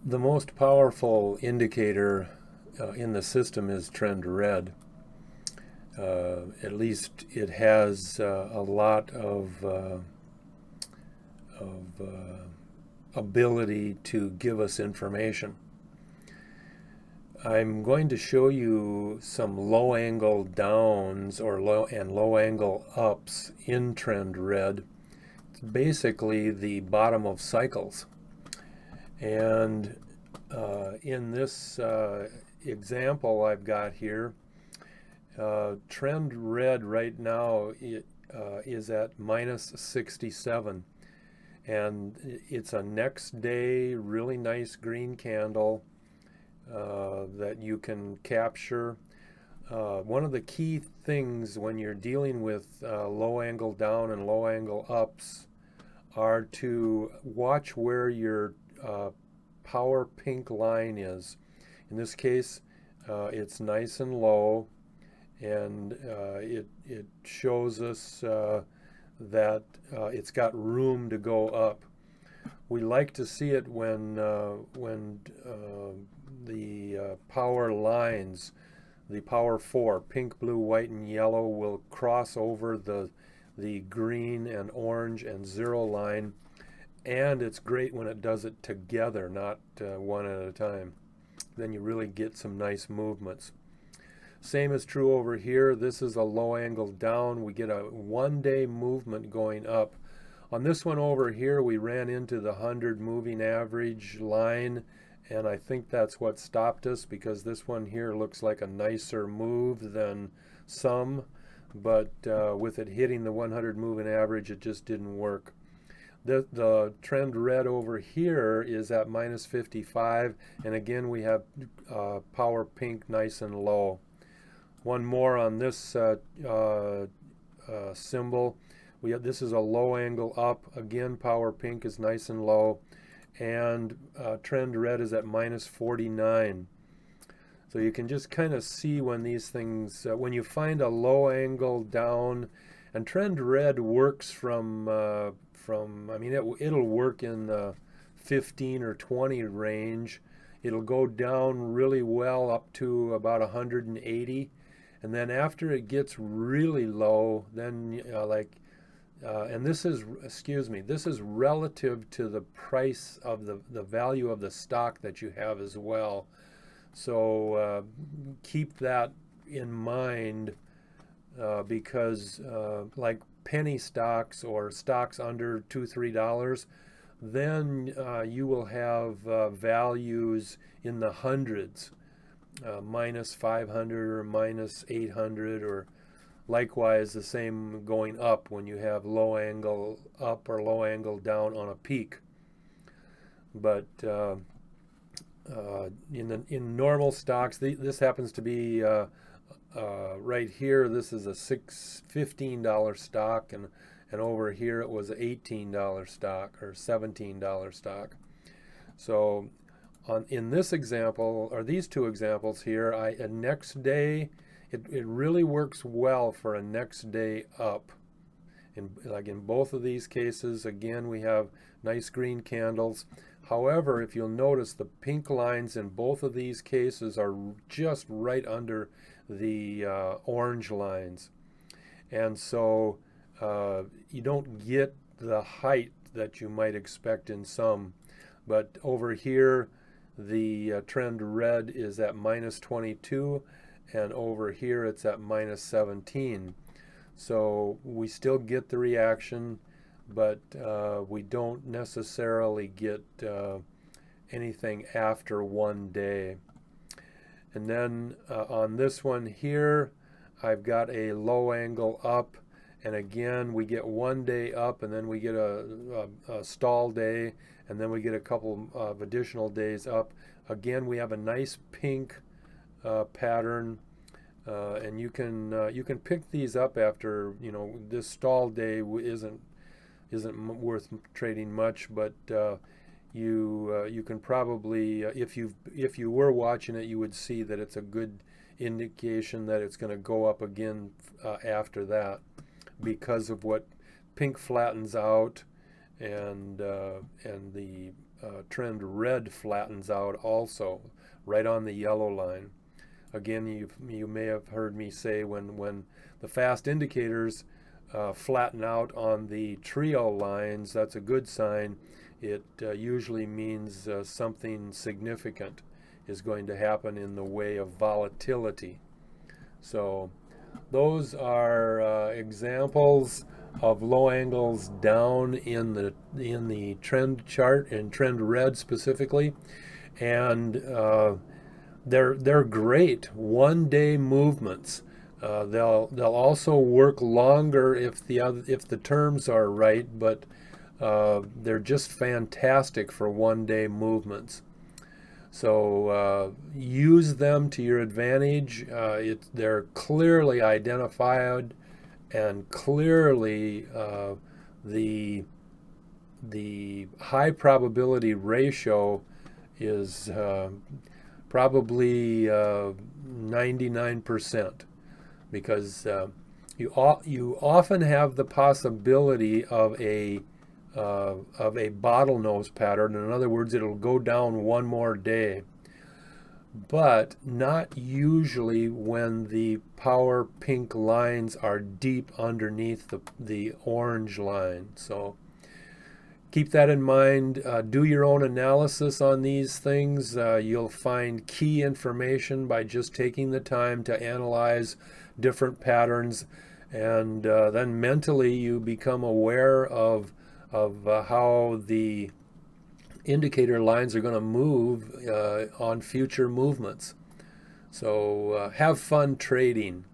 The most powerful indicator in the system is trend red. At least it has a lot of ability to give us information. I'm going to show you some low angle downs or low angle ups in trend red. It's basically the bottom of cycles. And in this example I've got here, trend red right now is at minus 67. And it's a next day really nice green candle that you can capture. One of the key things when you're dealing with low angle down and low angle ups are to watch where your power pink line is. In this case, it's nice and low, and it shows us that it's got room to go up. We like to see it when the power lines, the power four, pink, blue, white, and yellow, will cross over the green and orange and zero line. And it's great when it does it together, not one at a time. Then you really get some nice movements. Same is true over here. This is a low angle down. We get a 1 day movement going up. On this one over here, we ran into the 100 moving average line, and I think that's what stopped us, because this one here looks like a nicer move than some, but with it hitting the 100 moving average, it just didn't work. The trend red over here is at minus 55, and again we have power pink nice and low. One more on this symbol. This is a low angle up. Again, power pink is nice and low, and trend red is at minus 49. So you can just kind of see when these things, when you find a low angle down, and trend red works from I mean, it'll work in the 15 or 20 range. It'll go down really well up to about 180, and then after it gets really low, then and this is, excuse me, this is relative to the price of the value of the stock that you have as well. So keep that in mind, because like penny stocks or stocks under $2-3, then you will have values in the hundreds, minus 500 or minus 800, or likewise the same going up when you have low angle up or low angle down on a peak. But in normal stocks, this happens to be right here. This is a $15 stock, and over here it was an $18 stock or $17 stock. So in this example, or these two examples here, a next day, it really works well for a next day up. Like in both of these cases, again, we have nice green candles. However, if you'll notice, the pink lines in both of these cases are just right under the orange lines. And so you don't get the height that you might expect in some. But over here, the trend red is at minus 22, and over here it's at minus 17. So we still get the reaction, but we don't necessarily get anything after 1 day. And then on this one here, I've got a low angle up, and again we get 1 day up, and then we get a stall day, and then we get a couple of additional days up. Again, we have a nice pink pattern. And you can pick these up after, this stall day isn't worth trading much, but you can probably, if you were watching it, you would see that it's a good indication that it's going to go up again after that, because of what pink flattens out, and the trend red flattens out also, right on the yellow line. Again, you may have heard me say when the fast indicators flatten out on the trio lines, that's a good sign. It usually means something significant is going to happen in the way of volatility. So those are examples of low angles down in the trend chart, in trend red specifically, and they're great one-day movements. They'll also work longer if the terms are right, but they're just fantastic for one-day movements. So use them to your advantage. They're clearly identified, and clearly the high probability ratio is probably 99%, because you often have the possibility of a bottlenose pattern. In other words, it'll go down one more day, but not usually when the power pink lines are deep underneath the orange line. So keep that in mind. Do your own analysis on these things. You'll find key information by just taking the time to analyze different patterns, and then mentally you become aware of how the indicator lines are going to move on future movements. So have fun trading.